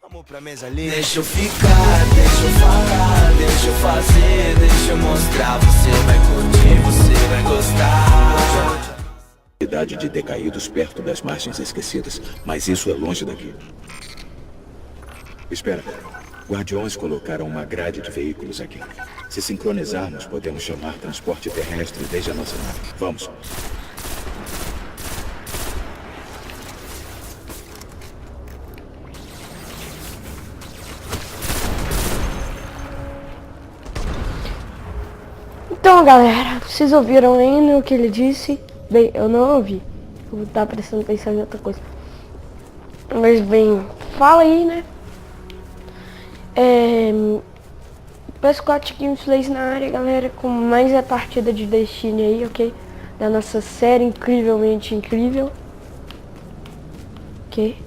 Vamos pra mesa ali. Deixa eu ficar, deixa eu falar, deixa eu fazer, deixa eu mostrar. Você vai curtir, você vai gostar. Cidade de decaídos perto das margens esquecidas, mas isso é longe daqui. Espera. Guardiões colocaram uma grade de veículos aqui. Se sincronizarmos, podemos chamar transporte terrestre desde a nossa nave. Vamos. Então, galera, vocês ouviram ainda o que ele disse? Bem, eu não ouvi. Eu vou estar prestando atenção em outra coisa. Mas, bem, fala aí, né? PS4 Gameplays na área, galera, com mais a partida de Destiny aí, ok? Da nossa série incrivelmente incrível. Ok?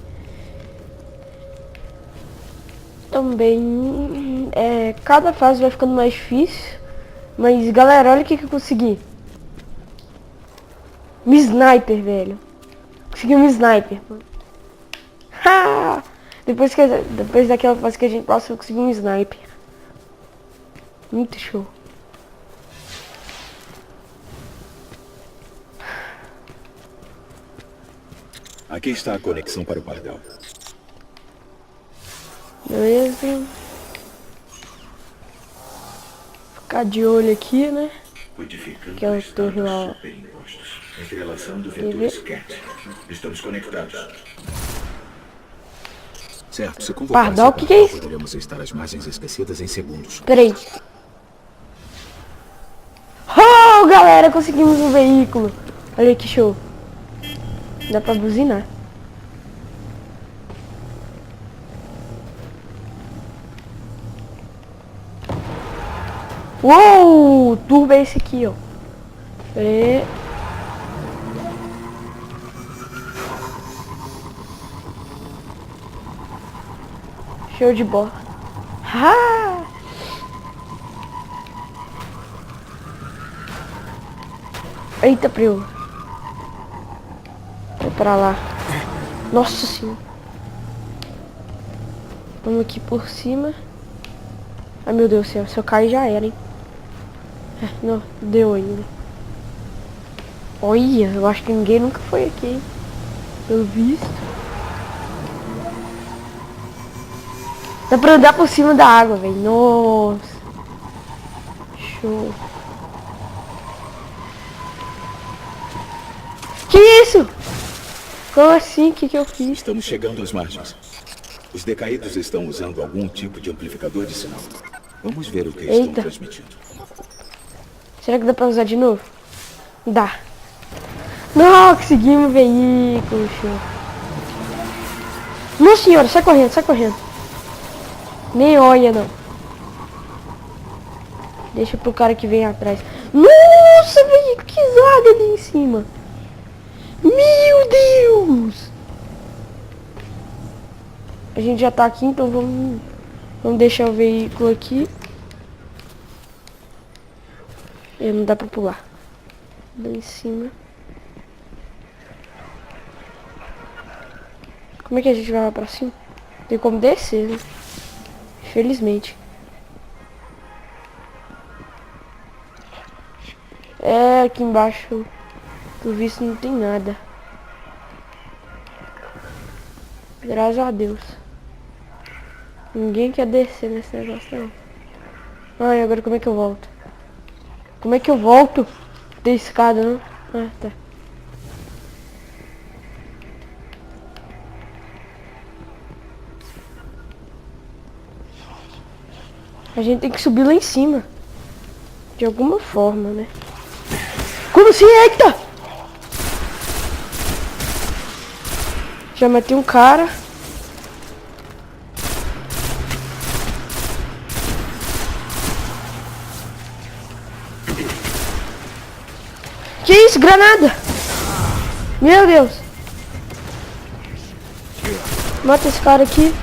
Também, cada fase vai ficando mais difícil. Mas, galera, olha o que eu consegui. Um sniper, velho. Consegui um sniper. Ha! Depois daquela fase que a gente passa, eu consegui um sniper. Muito show. Aqui está a conexão para o pardal. Beleza. Ficar de olho aqui, né? Que é o torre lá. Entrelação do vetor SCAT. Estamos conectados. Certo, se convocar Pardal, o que é isso? poderemos estar às margens esquecidas em segundos. Peraí. Oh, galera, conseguimos um veículo. Olha que show. Dá pra buzinar. Uou! Turbo é esse aqui, ó. Show de bola. Ah! Eita, preu. Vai pra lá. Nossa senhora. Vamos aqui por cima. Ai, meu Deus do céu. Se eu cair, já era, hein. Não, deu ainda. Olha, eu acho que ninguém nunca foi aqui, hein. Pelo visto. Dá pra andar por cima da água, velho. Nossa. Show. Que isso? Como assim? O que eu fiz? Estamos chegando às margens. Os decaídos estão usando algum tipo de amplificador de sinal. Vamos ver o que estão transmitindo. Será que dá pra usar de novo? Dá. Não, conseguimos o veículo, show. Nossa senhora, sai correndo, sai correndo. Nem olha, não. Deixa pro cara que vem atrás. Nossa, velho, que zaga ali em cima. Meu Deus. A gente já tá aqui, então vamos deixar o veículo aqui. Não dá pra pular. Lá em cima. Como é que a gente vai lá pra cima? Tem como descer, né? Infelizmente. Aqui embaixo, pelo visto, não tem nada. Graças a Deus. Ninguém quer descer nesse negócio, não. Ai, agora como é que eu volto? Como é que eu volto? Tem escada, não? Ah, tá. A gente tem que subir lá em cima. De alguma forma, né? Como assim? Eita! Já matei um cara. Que isso? Granada! Meu Deus! Mata esse cara aqui.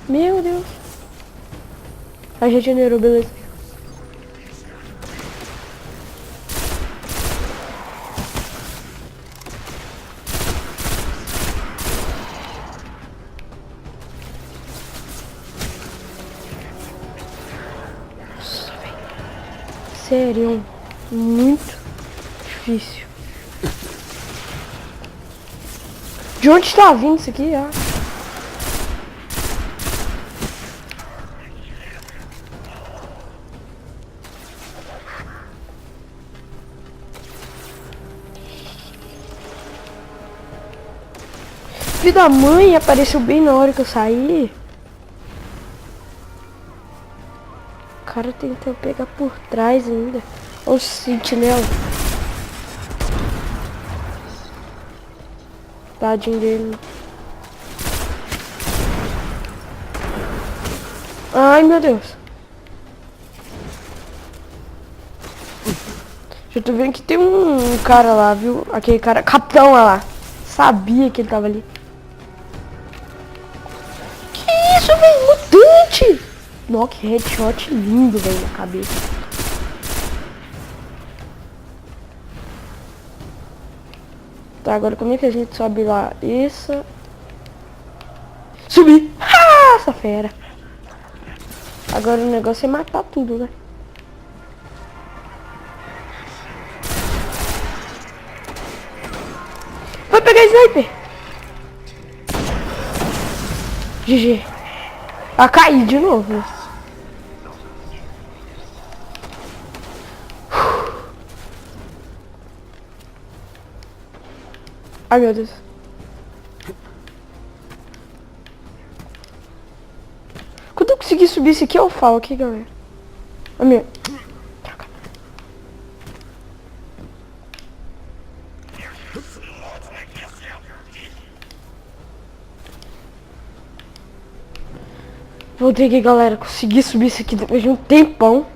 Meu Deus. A gente generou, beleza. sério, muito difícil. De onde tá vindo isso aqui, ó? Filho da mãe, apareceu bem na hora que eu saí. O cara tentou pegar por trás ainda. Olha o sentinela. Tadinho dele. Ai, meu Deus. Já tô vendo que tem um cara lá, viu? Aquele cara, capitão lá. Sabia que ele tava ali. Que isso, velho? Mutante! Nossa, que headshot lindo, velho, na cabeça. Tá, agora como é que a gente sobe lá? Isso. Subi! Ah, essa fera. Agora o negócio é matar tudo, né? Vai pegar sniper! GG. Ah, caí de novo. Ai, meu Deus. Quando eu conseguir subir isso aqui, eu falo aqui, galera. Ai, meu. Voltei aqui, galera. Consegui subir isso aqui depois de um tempão.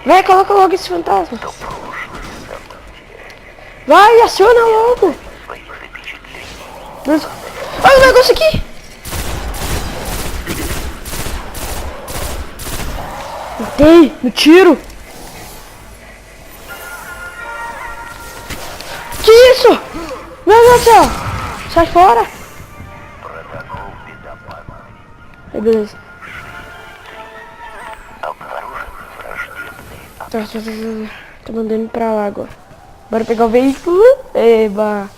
Vai, coloca logo esse fantasma. Vai, aciona logo. Mas... olha o negócio aqui. Matei, no tiro. Que isso? Meu Deus do céu. Sai fora. Aí, beleza. Tô mandando pra lá agora. Bora pegar o veículo. Eba.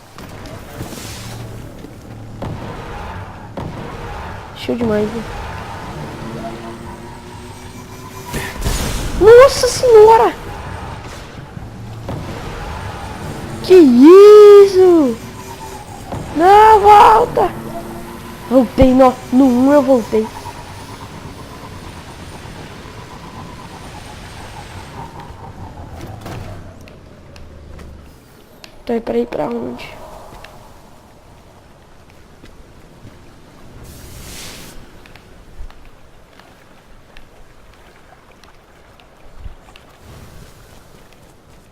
Show demais, né? Nossa senhora! Que isso? Não, volta! Voltei, no 1 eu voltei. Então, pra ir pra onde?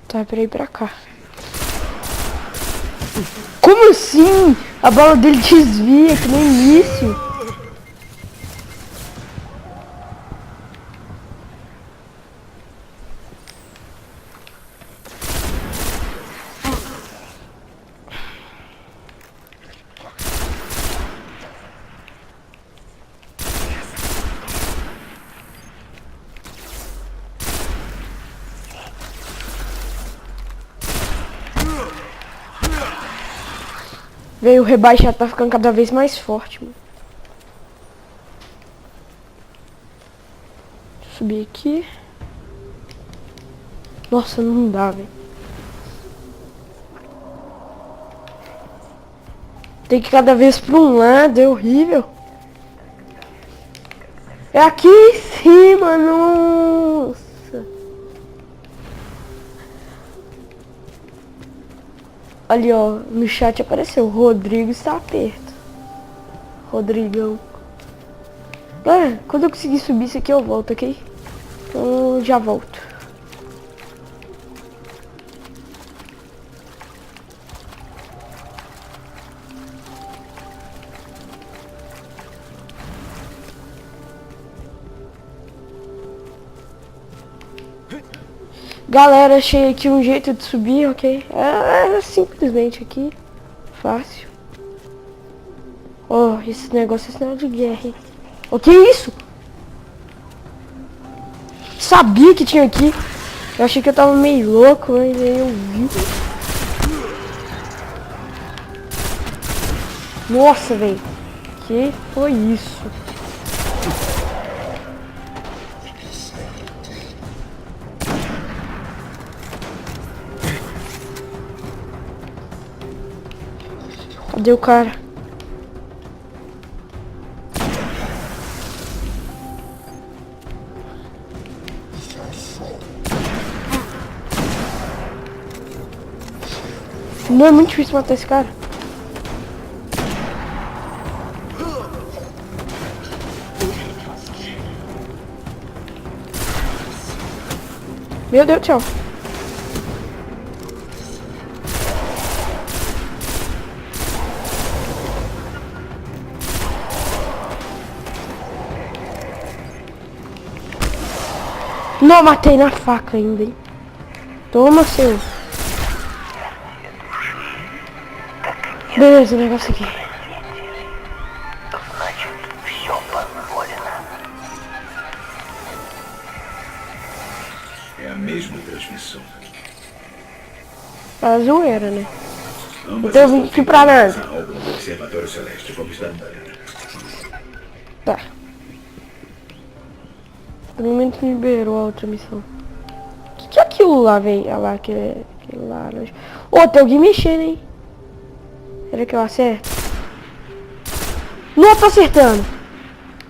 Tá, pra ir pra cá. Como assim? A bola dele desvia, que nem míssil. Veio o rebaixado, tá ficando cada vez mais forte, mano. Deixa eu subir aqui. Nossa, não dá, velho. Tem que ir cada vez pra um lado, é horrível. É aqui em cima, nossa. Ali, ó, no chat apareceu, Rodrigo está perto. Rodrigão. Galera, quando eu conseguir subir isso aqui eu volto, ok? Então já volto. Galera, achei aqui um jeito de subir, ok? É simplesmente aqui. Fácil. Oh, esse negócio é sinal de guerra, hein? O que é isso? sabia que tinha aqui. Eu achei que eu tava meio louco, mas aí eu vi. Nossa, velho. Que foi isso? Cadê o cara? Não é muito difícil matar esse cara. Meu Deus do céu. Não, matei na faca ainda, hein. Toma, seu. Beleza, o negócio aqui. É a mesma transmissão. A zoeira, né? Ambas Então eu vim estão aqui pra nada. sincronizadas a algo no Observatório Celeste. Vamos dar uma olhada. Tá. Pelo menos liberou a outra missão. O que é aquilo lá, velho? Olha lá, aquele laranja. Ô, tem alguém mexendo, hein? Será que eu acerto? Não, tô acertando.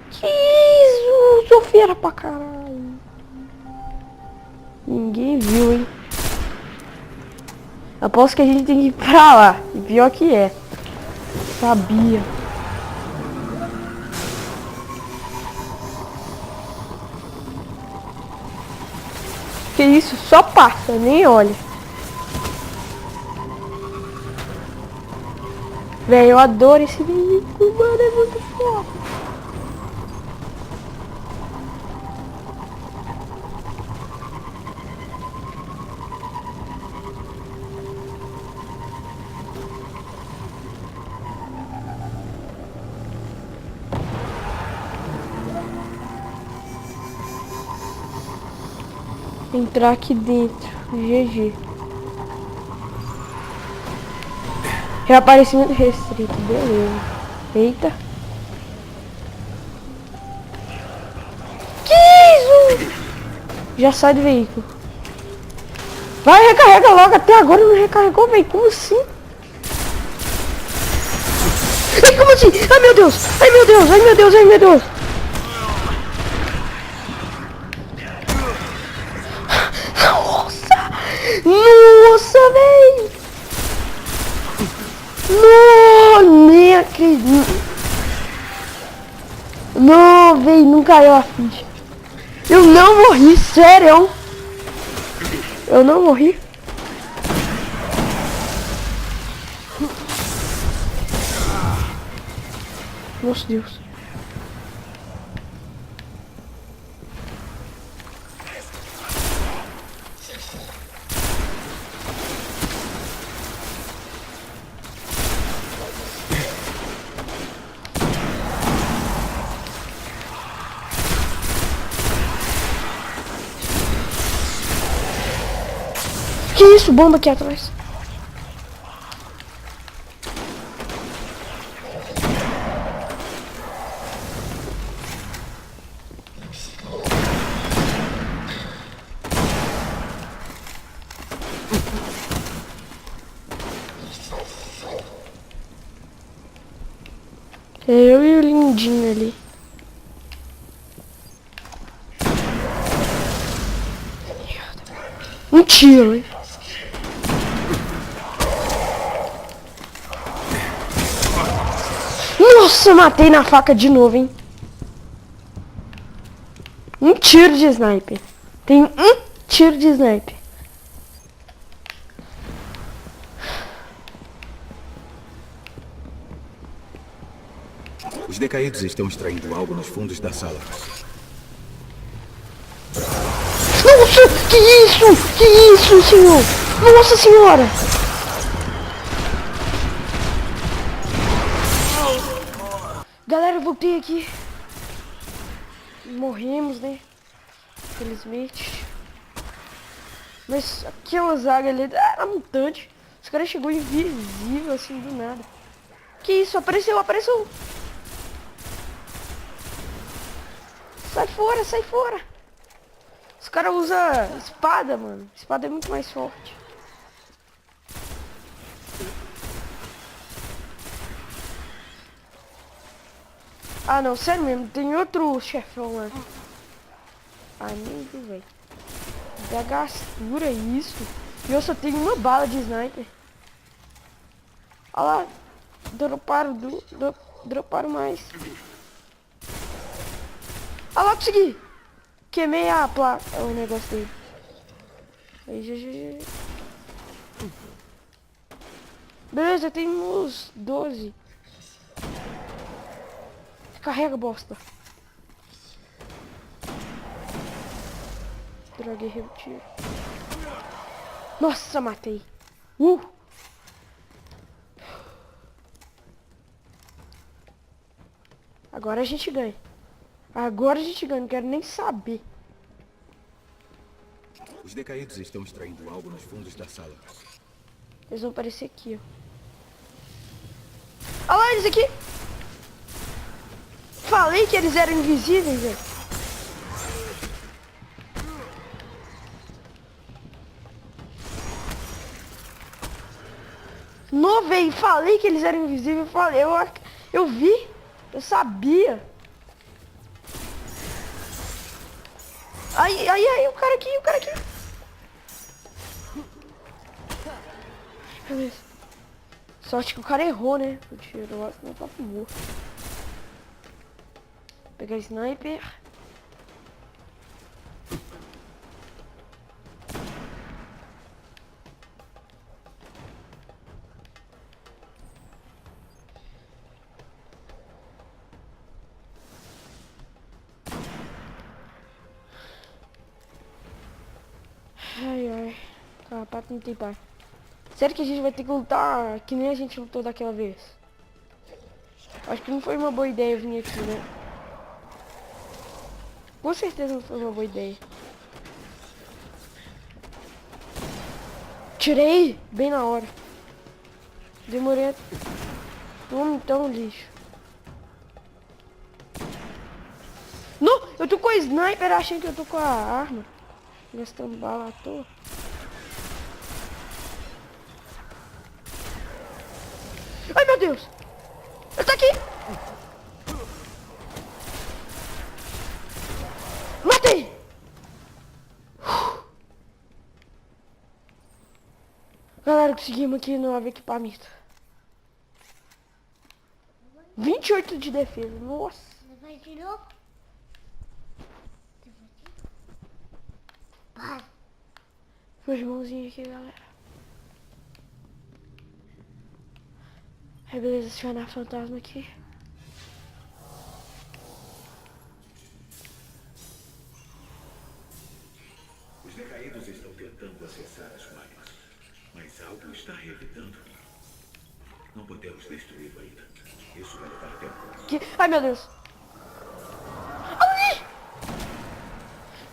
Que isso? Sou feira pra caralho. Ninguém viu, hein? Aposto que a gente tem que ir pra lá. E pior que é. Sabia. Que isso? Só passa, nem olha. Velho, eu adoro esse veículo, mano. É muito foda. Entrar aqui dentro. GG. Reaparecimento restrito. Beleza. Eita. Que isso? Já sai do veículo. Vai, recarrega logo. Até agora não recarregou, velho. Como assim? Ai, como assim? Ai, meu Deus. Ai, meu Deus. Ai, meu Deus. Ai, meu Deus. Nossa, véi! Não, nem acredito. Não, véi, não caiu a ficha. Eu não morri, sério. Eu não morri. Nossa, Deus. Que isso? Bomba aqui atrás. Eu e o lindinho ali. Um tiro, hein? Nossa, matei na faca de novo, hein? Um tiro de sniper. Tem um tiro de sniper. Os decaídos estão extraindo algo nos fundos da sala. Nossa, que isso? Que isso, senhor? Nossa senhora! Galera, eu voltei aqui. Morremos, né? infelizmente. Mas aquela zaga ali era mutante. Os caras chegou invisível assim do nada. Que isso? Apareceu, apareceu! Sai fora, sai fora! Os caras usam espada, mano. Espada é muito mais forte. Ah não, sério mesmo, tem outro chefão lá. Ai nem vi, velho. Da gastura isso. E eu só tenho uma bala de sniper. Olha lá. Droparam mais. Olha lá, consegui. Queimei a placa. É o negócio dele. Aí, GG. Beleza, tem uns 12. Carrega, bosta. Droga, errei o tiro. Nossa, matei. Agora a gente ganha. Agora a gente ganha, não quero nem saber. Os decaídos estão extraindo algo nos fundos da sala. Eles vão aparecer aqui, ó. Olha lá eles aqui. Falei que eles eram invisíveis, velho. Não, velho, falei que eles eram invisíveis. Eu vi. Eu sabia. Ai, o cara aqui. Beleza. Sorte que o cara errou, né? O tiro, não tá morto. Pegar sniper. Ai. Carrapato não tem pai. Sério que a gente vai ter que lutar que nem a gente lutou daquela vez? Acho que não foi uma boa ideia vir aqui, né? Com certeza não foi uma boa ideia. Tirei bem na hora. Demorei. Toma então, lixo. Não, eu tô com a sniper achando que eu tô com a arma. Gastando bala à toa. Ai, meu Deus! Ele tá aqui! Matei! Galera, conseguimos aqui no novo equipamento. 28 de defesa, nossa! Vai de novo? Vai. Meus irmãozinhos aqui, galera. Aí, beleza, acionar fantasma aqui. Os decaídos estão tentando acessar as máquinas, mas algo está revidando. Não podemos destruí-lo ainda. Isso vai levar tempo. Ai, meu Deus! Ali!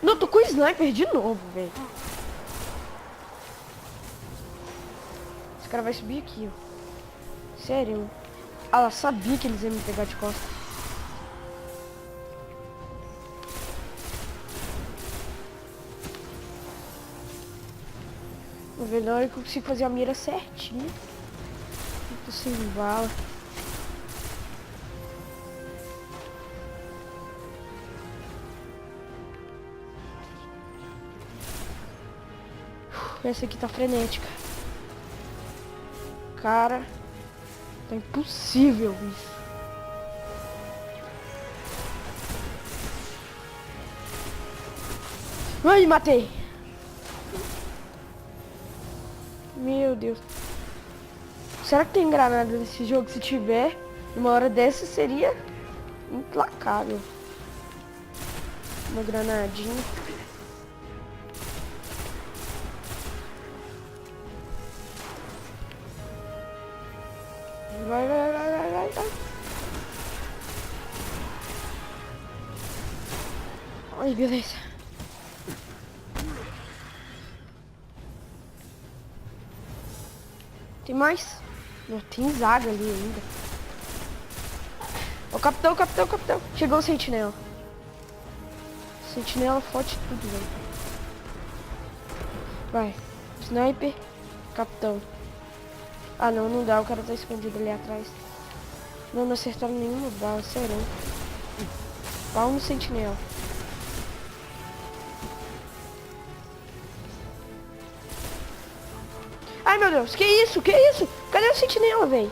Não, tô com o sniper de novo, velho. Esse cara vai subir aqui, ó. Sério? Ela sabia que eles iam me pegar de costas. Vou ver na hora que eu consigo fazer a mira certinho. Tô sem bala. Essa aqui tá frenética. Cara, tá impossível isso. Ai, matei. Meu Deus. Será que tem granada nesse jogo? Se tiver, uma hora dessa seria implacável. Uma granadinha. Vai. Ai, beleza. Tem mais? Não, tem zaga ali ainda. Ô, capitão, capitão, capitão. Chegou o sentinela. Sentinela forte tudo, velho. Vai. Sniper. Capitão. Ah, não, não dá. O cara tá escondido ali atrás. Não acertaram nenhuma bala, sério. Pau no sentinela. Ai, meu Deus. Que isso? Que isso? Cadê o sentinela, velho?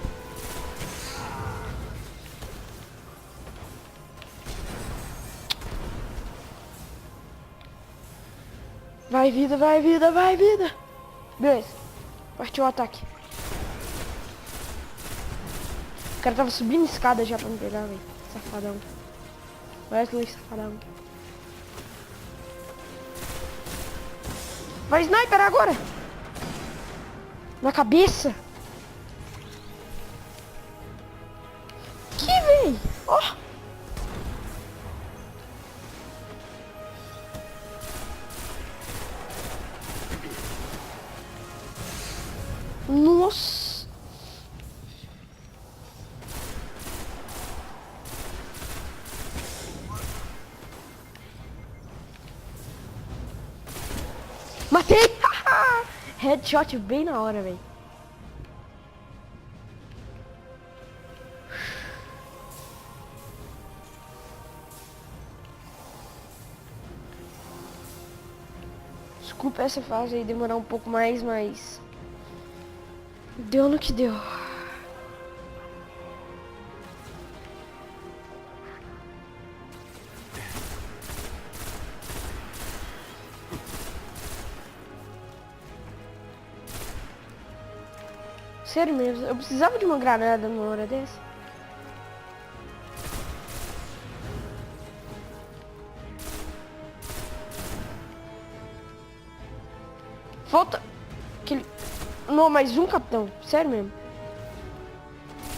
Vai, vida, vai, vida, vai, vida. Beleza. Partiu o ataque. O cara tava subindo escada já pra me pegar, velho. Safadão. Wesley, safadão. Vai, sniper agora. Na cabeça. Que, véi? Ó. Nossa. Matei! Headshot bem na hora, velho. Desculpa essa fase aí demorar um pouco mais, mas deu no que deu. Sério mesmo, eu precisava de uma granada numa hora dessa. Falta aquele... Não, mais um capitão, sério mesmo.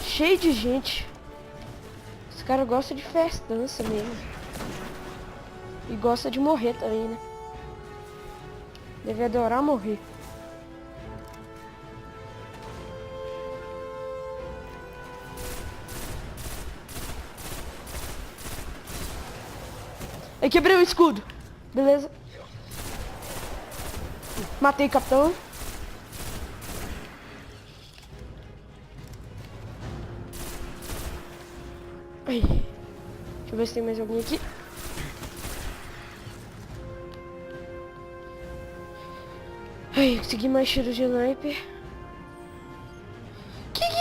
Cheio de gente. Esse cara gosta de festança mesmo. E gosta de morrer também, né? Deve adorar morrer. Eu quebrei o escudo. Beleza. Matei o capitão. Ai. Deixa eu ver se tem mais alguém aqui. Ai, consegui mais tiro de sniper. Que eu vi?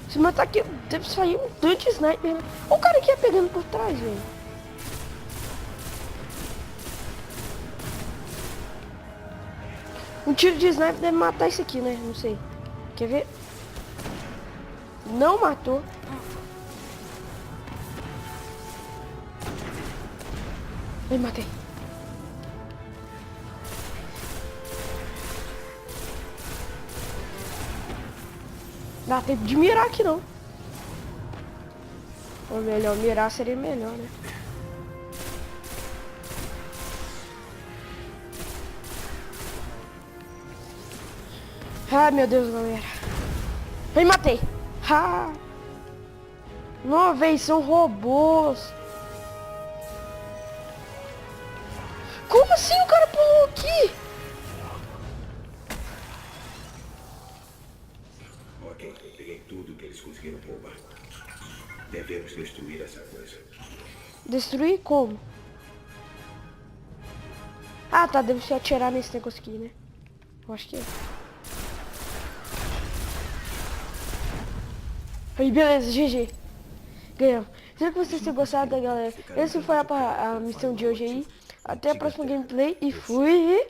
Se matar aqui, deve sair um tanto de sniper, né? Olha o cara aqui pegando por trás, velho. Um tiro de sniper deve matar isso aqui, né? Não sei. Quer ver? Não matou. Eu matei. Dá tempo de mirar aqui não. Ou melhor, mirar seria melhor, né? Ai, meu Deus, galera. Eu matei. Ah. Não, véi, são robôs. Como assim o cara pulou aqui? Ok, peguei tudo que eles conseguiram roubar. Devemos destruir essa coisa. Destruir como? Ah, tá, deve se atirar nesse negócio aqui, né? Eu acho que é. Aí, beleza, GG. Ganhamos. Espero que vocês tenham gostado, galera. Essa foi a missão de hoje aí. Até a próxima gameplay e fui!